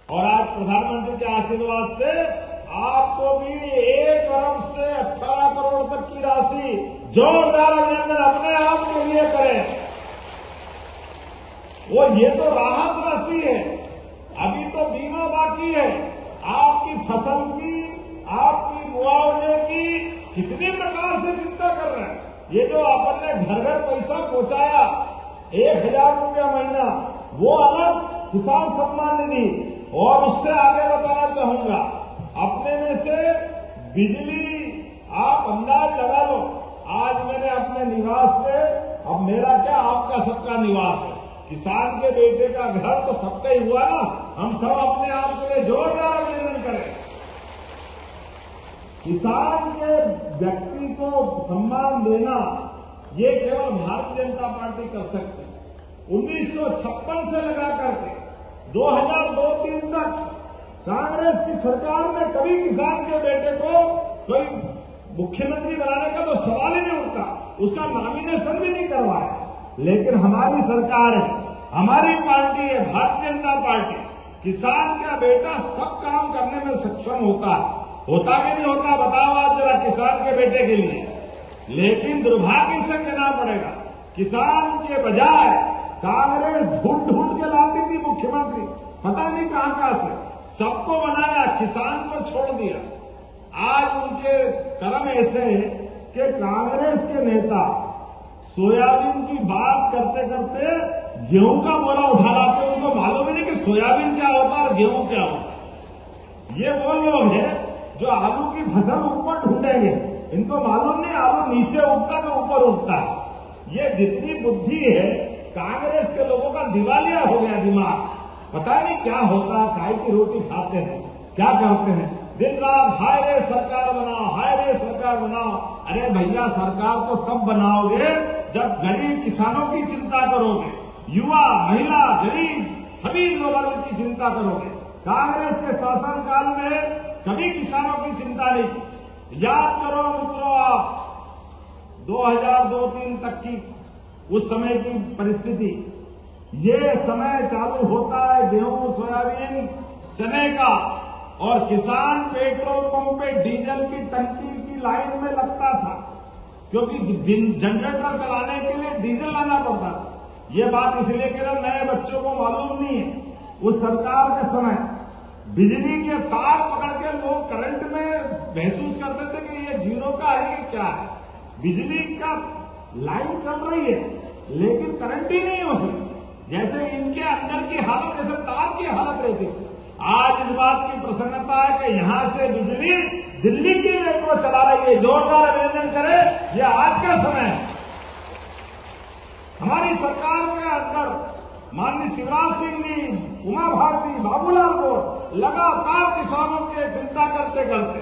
और आज प्रधानमंत्री के आशीर्वाद से आपको भी 1 अरब से 18 करोड़ तक की राशि जोरदार अभिनंदन अपने आप के लिए करें। वो ये तो राहत राशि है, अभी तो बीमा बाकी है। आपकी फसल की, आपकी मुआवजे की कितने प्रकार से चिंता कर रहे हैं। ये जो अपन ने घर घर पैसा पहुंचाया 1000 रुपया महीना, वो अलग किसान सम्मान निधि। और उससे आगे बताना चाहूंगा, अपने में से बिजली आप अंदाज लगा लो। आज मैंने अपने निवास पे, अब मेरा क्या आपका सबका निवास है, किसान के बेटे का घर तो सबका ही हुआ ना। हम सब अपने आप के लिए जोरदार अभिनंदन करें। किसान के व्यक्ति को सम्मान देना ये केवल भारतीय जनता पार्टी कर सकती है। 1956 से लगा करके 2002-03 तक कांग्रेस की सरकार ने कभी किसान के बेटे को कोई मुख्यमंत्री बनाने का तो सवाल ही नहीं उठता, उसका नॉमिनेशन भी नहीं करवाया। लेकिन हमारी सरकार है, हमारी पार्टी है भारतीय जनता पार्टी, किसान का बेटा सब काम करने में सक्षम होता कि नहीं होता, बताओ आप जरा किसान के बेटे के लिए। लेकिन दुर्भाग्य से कहना पड़ेगा, किसान के बजाय कांग्रेस ढूंढ ढूंढ के लाती थी मुख्यमंत्री, पता नहीं कहां से, सबको बनाया, किसान को छोड़ दिया। आज उनके कर्म ऐसे कि कांग्रेस के नेता सोयाबीन की बात करते करते गेहूं का बोरा उठा लाते, उनको मालूम ही नहीं कि सोयाबीन क्या होता और गेहूं क्या होता। ये वो लोग हैं जो आलू की फसल ऊपर ढूंढेंगे, इनको मालूम नहीं आलू नीचे उगता कि ऊपर उगता है। ये जितनी बुद्धि है कांग्रेस के लोगों का दिवालिया हो गया दिमाग, पता नहीं क्या होता, काय की रोटी खाते हैं, क्या करते हैं, दिन रात हाय रे सरकार बनाओ, हाय रे सरकार बनाओ। अरे भैया सरकार तो तब बनाओगे जब गरीब किसानों की चिंता करोगे, युवा, महिला, गरीब सभी लोगों की चिंता करोगे। कांग्रेस के शासनकाल में कभी किसानों की चिंता नहीं की। याद करो मित्रों आप 2002-03 तक की उस समय की परिस्थिति, ये समय चालू होता है गेहूं, सोयाबीन, चने का, और किसान पेट्रोल पंप पे डीजल की टंकी की लाइन में लगता था, क्योंकि जनरेटर चलाने के लिए डीजल लाना पड़ता था। ये बात इसलिए कह रहा हूं, नए बच्चों को मालूम नहीं है। उस सरकार के समय बिजली के तार पकड़ के लोग करंट में महसूस करते थे कि ये जीरो का है कि क्या है। बिजली का लाइन चल रही है लेकिन करंट ही नहीं है उसमें, जैसे इनके अंदर की हालत, जैसे तार की हालत रहती थी। आज इस बात की प्रसन्नता है कि यहां से बिजली दिल्ली की मेट्रो चला रही है, जोरदार अभिनंदन करें। यह आज का समय है। हमारी सरकार के अंदर माननीय शिवराज सिंह जी, उमा भारती, बाबूलाल को लगातार किसानों की चिंता करते करते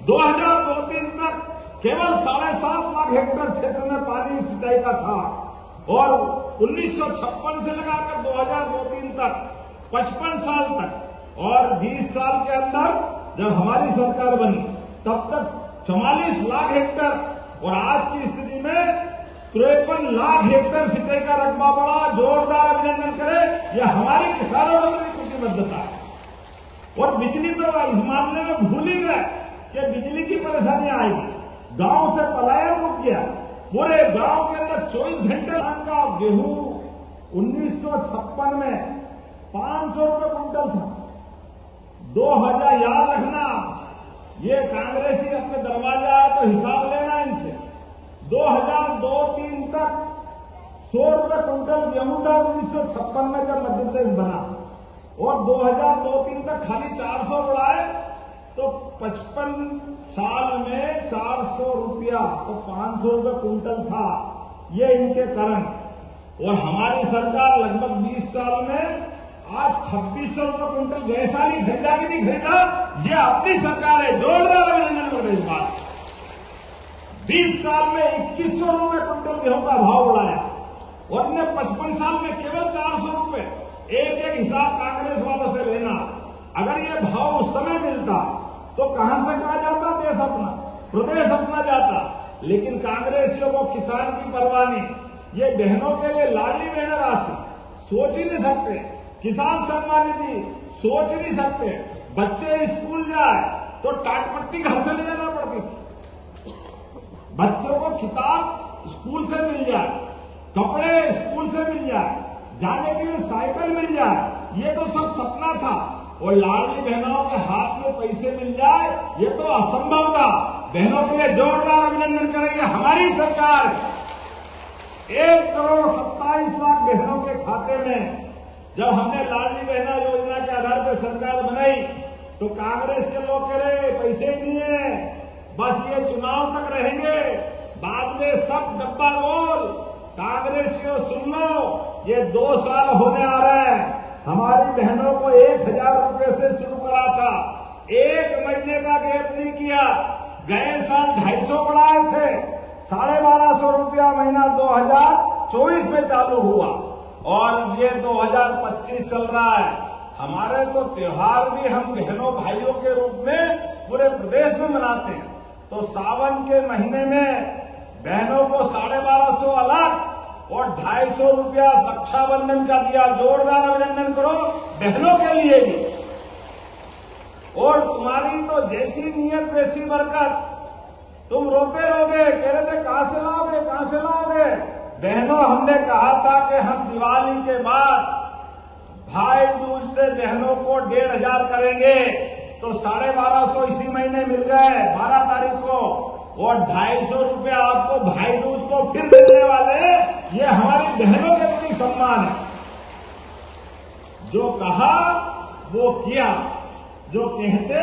2002-03 तक केवल 7.5 लाख हेक्टेयर क्षेत्र में पानी सिंचाई का था, और 1956 से लगाकर 2002-03 तक 55 साल तक, और 20 साल के अंदर जब हमारी सरकार बनी तब तक 44 लाख हेक्टेयर, और आज की स्थिति में 53 लाख हेक्टेयर सिंचाई का रकबा बढ़ा। जोरदार अभिनंदन करें, यह हमारी किसानों की प्रतिबद्धता है। और बिजली तो इस मामले में भूल ही गए कि बिजली की परेशानी आएगी। गांव से पलायन रुक गया, पूरे गांव के अंदर 24 घंटे का गेहूं 1956 में 500 रुपए कुंटल था। 2000 याद रखना, ये कांग्रेसी अपने दरवाजा आया तो हिसाब लेना इनसे। 2002-03 तक 100 रुपए कुंटल गेहूं था 1956 में जब मध्य प्रदेश बना, और 2002-03 तक खाली 400 बढ़ाए तो 55 साल में 400 रुपया, तो 500 रुपए कुंटल था। ये इनके कारण। और हमारी सरकार लगभग 20 साल में आज 2600 रुपए कुंटल गैस ही खरीदा कि नहीं खरीदा, ये अपनी सरकार है। जोरदार अभिनंदन करें इस बात। 20 साल में 2100 रुपए कुंटल गेहूं का भाव बढ़ाया, और ने 55 साल में केवल 400 रुपए। एक एक हिसाब कांग्रेस वालों से लेना। अगर ये भाव उस समय मिलता तो कहां से कहा जाता, देश अपना, प्रदेश अपना जाता। लेकिन कांग्रेसियों को किसान की परवाह नहीं। ये बहनों के लिए लाडली बहन राशि सोच ही नहीं सकते। किसान सम्मान निधि सोच नहीं सकते। बच्चे स्कूल जाए तो टाटपट्टी घर से ले जाना पड़ती थी। बच्चों को किताब स्कूल से मिल जाए, कपड़े स्कूल से मिल जाए, जाने के लिए साइकिल मिल जाए, ये तो सब सपना था। और लाडली बहनों के हाथ में पैसे मिल जाए, ये तो असंभव था। बहनों के लिए जोरदार अभिनंदन करेंगे हमारी सरकार। 1,27,00,000 बहनों के खाते में जब हमने लाडली बहना योजना के आधार पर सरकार बनाई तो कांग्रेस के लोग कह रहे पैसे ही नहीं है, बस ये चुनाव तक रहेंगे, बाद में सब डब्बा गोल। कांग्रेस को सुन लो, ये 2 साल होने आ रहे हैं। हमारी बहनों को 1,000 रुपए से शुरू करा था, 1 महीने का गैप नहीं किया। गए साल 250 बढ़ाए थे, 1,250 रुपया महीना 2024 में चालू हुआ और ये 2025 चल रहा है। हमारे तो त्योहार भी हम बहनों भाइयों के रूप में पूरे प्रदेश में मनाते हैं। तो सावन के महीने में बहनों को 1,250 अलग और 250 रुपया रक्षाबंधन का दिया। जोरदार अभिनंदन करो बहनों के लिए भी। और तुम्हारी तो जैसी नियत वैसी बरकत। तुम रोते रहोगे, कह रहे थे कहां से लाओगे, कहां से लाओगे। बहनों, हमने कहा था कि हम दिवाली के बाद भाई दूज से बहनों को 1,500 करेंगे, तो 1,250 इसी महीने मिल गए 12 तारीख को, और 250 रुपया आपको भाई दूज को फिर मिलने वाले। ये हमारी बहनों के प्रति सम्मान है। जो कहा वो किया, जो कहते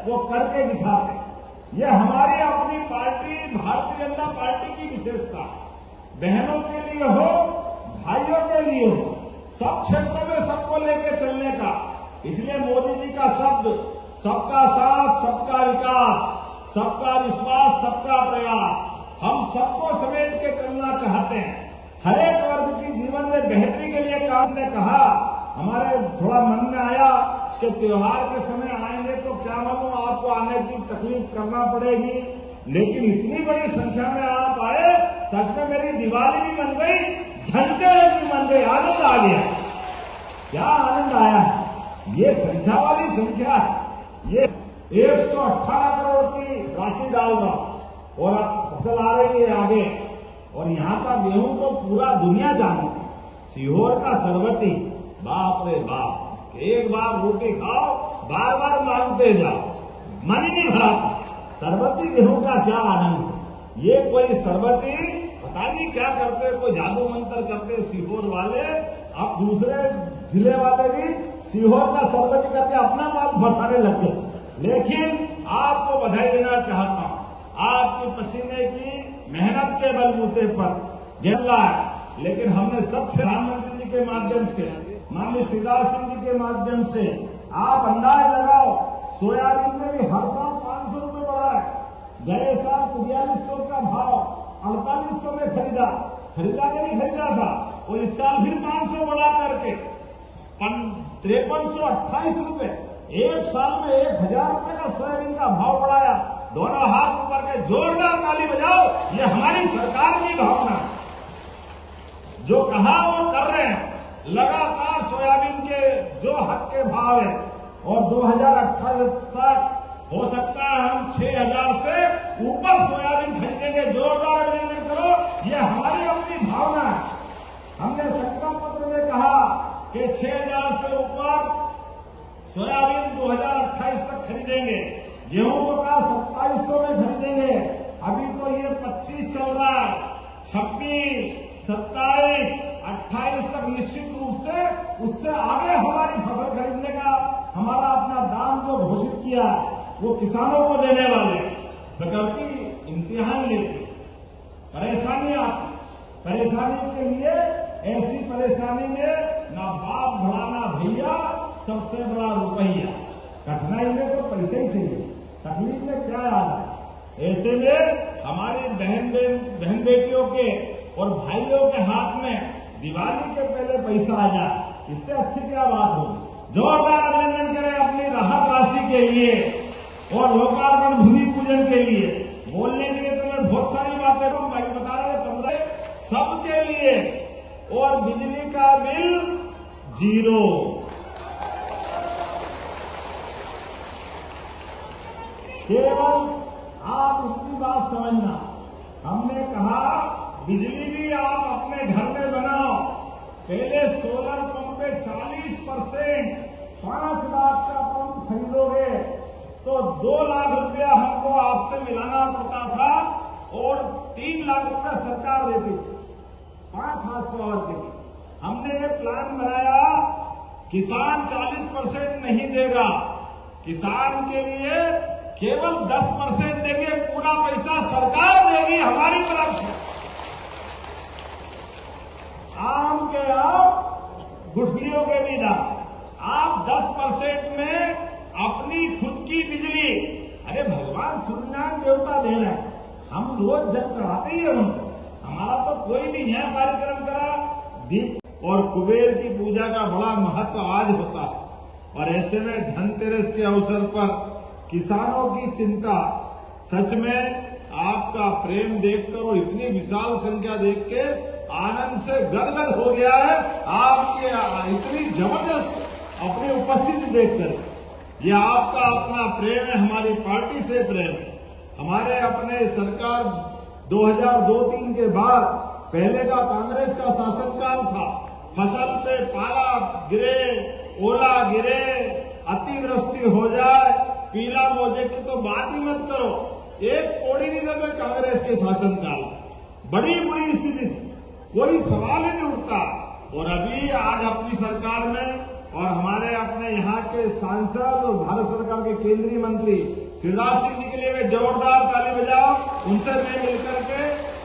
वो करके दिखाते। ये हमारी अपनी पार्टी भारतीय जनता पार्टी की विशेषता। बहनों के लिए हो, भाइयों के लिए हो, सब क्षेत्रों में सबको लेके चलने का। इसलिए मोदी जी का शब्द सबका साथ, सबका विकास, सबका विश्वास, सबका प्रयास, हम सबको समेट के चलना चाहते हैं। हर एक वर्ग की जीवन में बेहतरी के लिए काम ने कहा। हमारे थोड़ा मन में आया कि त्योहार के समय आएंगे तो क्या मालूम आपको आने की तकलीफ करना पड़ेगी, लेकिन इतनी बड़ी संख्या में आप आए, सच में मेरी दिवाली भी बन गई, धनतेरस भी बन गई। आनंद आ गया। क्या आनंद आया। ये संख्या वाली संख्या है। ये 118 करोड़ की राशि डाल रहा और अब फसल आ रही है आगे। और यहाँ का गेहूं तो पूरा दुनिया जानती। सीहोर का सरबती, बाप रे बाप, एक बार रोटी खाओ, बार बार मांगते जाओ, मन ही नहीं भराता। सरबती गेहूं का क्या आनंद है। ये कोई सरबती पता नहीं क्या करते, कोई जादू मंत्र करते सीहोर वाले। अब दूसरे जिले वाले भी सीहोर का सरबती करके अपना माल फंसाने लग गए। लेकिन आपको बधाई देना चाहता हूं, आपकी पसीने की मेहनत के बलबूते पर जल्ला है। लेकिन हमने सबसे प्रधानमंत्री जी के माध्यम से, माननीय शिवराज सिंह जी के माध्यम से, आप अंदाज लगाओ, सोयाबीन में भी हर साल 500 रुपए बढ़ा है। गए साल 4300 का भाव 4800 में खरीदा के नहीं खरीदा था, और इस साल फिर 500 बढ़ा करके 5328 रुपए। एक साल में 1,000 रुपए का सोयाबीन का भाव बढ़ाया। दोनों हाथ ऊपर के जोरदार ताली बजाओ। ये हमारी सरकार की भावना। जो कहा वो कर रहे हैं। लगातार सोयाबीन के जो हक के भाव है, और 2028 तक हो सकता है हम 6,000 से ऊपर सोयाबीन खरीदेंगे। जोरदार अभिनंदन करो। ये हमारी अपनी भावना है। हमने संकल्प पत्र में कहा कि 6,000 से ऊपर सोयाबीन 2028 तक खरीदेंगे। गेहूं को कहा 2700 में खरीदेंगे। अभी तो ये 25 चल रहा है, 26, 27, 28 तक निश्चित रूप से उससे आगे हमारी फसल खरीदने का हमारा अपना दाम जो घोषित किया वो किसानों को देने वाले। बकौती इम्तिहान लेते, परेशानी आती, परेशानी के लिए ऐसी परेशानी में ना बाप भला ना भैया, सबसे बड़ा रुपया। कठिनाई में तो पैसे ही चाहिए, तकलीफ में क्या याद है। ऐसे में हमारी बहन बेटियों के और भाइयों के हाथ में दिवाली के पहले पैसा आ जाए, इससे अच्छी क्या बात होगी। जोरदार अभिनंदन करें अपनी राहत राशि के लिए और लोकार्पण भूमि पूजन के लिए। बोलने के लिए तो मैं बहुत सारी बातें बता रहे थे, 15 सबके लिए। और बिजली का बिल 0। केवल आप इतनी बात समझना, हमने कहा बिजली भी आप अपने घर में बनाओ। पहले सोलर पंप पे 40%, 5 लाख का पंप खरीदोगे तो 2 लाख रुपया हमको आपसे मिलाना पड़ता था और 3 लाख रुपया सरकार देती थी 5 हाउस पावर के लिए। हमने ये प्लान बनाया, किसान 40% नहीं देगा, किसान के लिए केवल 10% देंगे, पूरा पैसा सरकार देगी हमारी तरफ से। आम के आप, गुठलियों के भी ना, आप 10% में अपनी खुद की बिजली, अरे भगवान सूर्यनारायण देवता दे रहे हैं, हम रोज जल चढ़ाते ही है उनको। हमारा तो कोई भी नया कार्यक्रम करा, दीप और कुबेर की पूजा का बड़ा महत्व आज होता है, और ऐसे में धनतेरस के अवसर पर किसानों की चिंता, सच में आपका प्रेम देखकर और इतनी विशाल संख्या देख के आनंद से गदगद हो गया है। आपके इतनी जबरदस्त अपनी उपस्थिति देखकर, ये आपका अपना प्रेम है, हमारी पार्टी से प्रेम है। हमारे अपने सरकार 2002-03 के बाद पहले का कांग्रेस का शासनकाल था, फसल पे पाला गिरे, ओला गिरे, अतिवृष्टि हो जाए, पीला मोजे की तो बात ही मत करो, एक कोड़ी नहीं देते कांग्रेस के शासनकाल, बड़ी बुरी स्थिति थी, कोई सवाल ही नहीं उठता। और अभी आज अपनी सरकार में और हमारे अपने यहाँ के सांसद और भारत सरकार के केंद्रीय मंत्री शिवराज सिंह जी के लिए वे जोरदार ताली बजाओ। उनसे मैं मिलकर के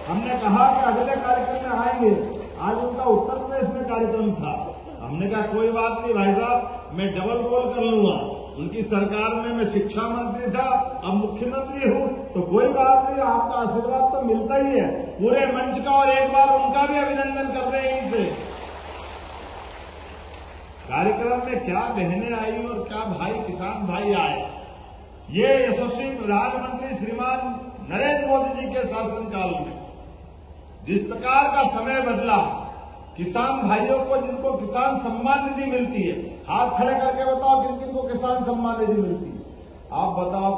हमने कहा कि अगले कार्यक्रम में आएंगे। आज उनका उत्तर प्रदेश में कार्यक्रम था, हमने कहा कोई बात नहीं भाई साहब, मैं डबल रोल कर लूंगा। उनकी सरकार में मैं शिक्षा मंत्री था, अब मुख्यमंत्री हूं, तो कोई बात नहीं, आपका आशीर्वाद तो मिलता ही है पूरे मंच का, और एक बार उनका भी अभिनंदन कर रहे हैं इनसे। कार्यक्रम में क्या बहनें आई और क्या भाई किसान भाई आए। ये यशस्वी प्रधानमंत्री श्रीमान नरेंद्र मोदी जी के शासनकाल में जिस प्रकार का समय बदला, किसान भाइयों को जिनको किसान सम्मान निधि मिलती है, हाथ खड़े करके बताओ किन किन को किसान सम्मान निधि मिलती है। आप बताओ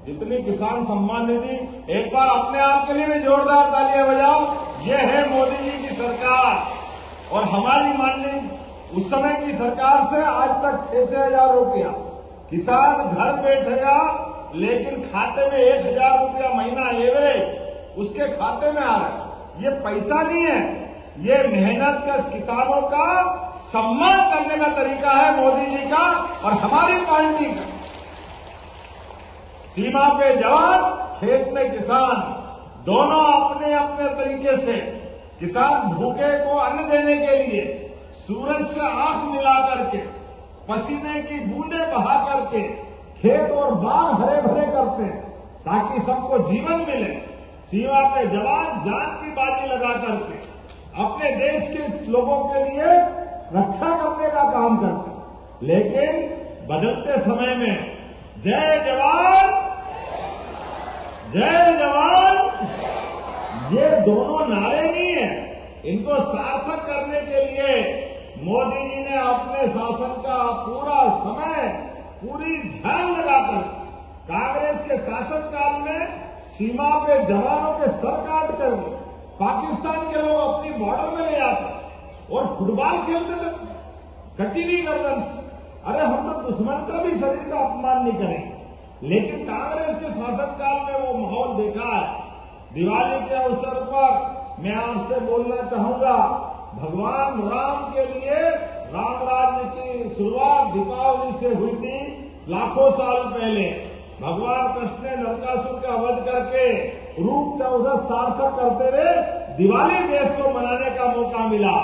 जितनी किसान सम्मान निधि, एक बार अपने आप के लिए भी जोरदार तालियां बजाओ। ये है मोदी जी की सरकार। और हमारी माननीय उस समय की सरकार से आज तक 6-6 हजार रुपया किसान घर बैठेगा, लेकिन खाते में 1,000 रुपया महीना एवरेज उसके खाते में आ रहा है। ये पैसा नहीं है, ये मेहनत का किसानों का सम्मान करने का तरीका है मोदी जी का और हमारी पार्टी का। सीमा पे जवान, खेत में किसान, दोनों अपने अपने तरीके से किसान भूखे को अन्न देने के लिए सूरज से आंख मिला करके, पसीने की बूंदें बहा करके खेत और बाग हरे भरे करते हैं ताकि सबको जीवन मिले। सीमा पे जवान जान की बाजी लगा करके अपने देश के लोगों के लिए रक्षा करने का काम करते हैं। लेकिन बदलते समय में जय जवान जय जवान, ये दोनों नारे नहीं है, इनको सार्थक करने के लिए मोदी जी ने अपने शासन का पूरा समय, पूरी ध्यान लगाकर कांग्रेस के शासनकाल में सीमा पे जवानों के सर काट कर पाकिस्तान के लोग अपनी बॉर्डर में ले आते और फुटबॉल खेलते थे कटी गर्दन से। अरे हम तो दुश्मन का भी शरीर का अपमान नहीं करेंगे, लेकिन कांग्रेस के शासनकाल में वो माहौल देखा है। दिवाली के अवसर पर मैं आपसे बोलना चाहूंगा, भगवान राम के लिए राम राज्य की शुरुआत दीपावली से हुई थी। लाखों साल पहले भगवान कृष्ण ने नरकासुर का वध करके रूप 14 सार्थक करते हुए दिवाली देश को मनाने का मौका मिला।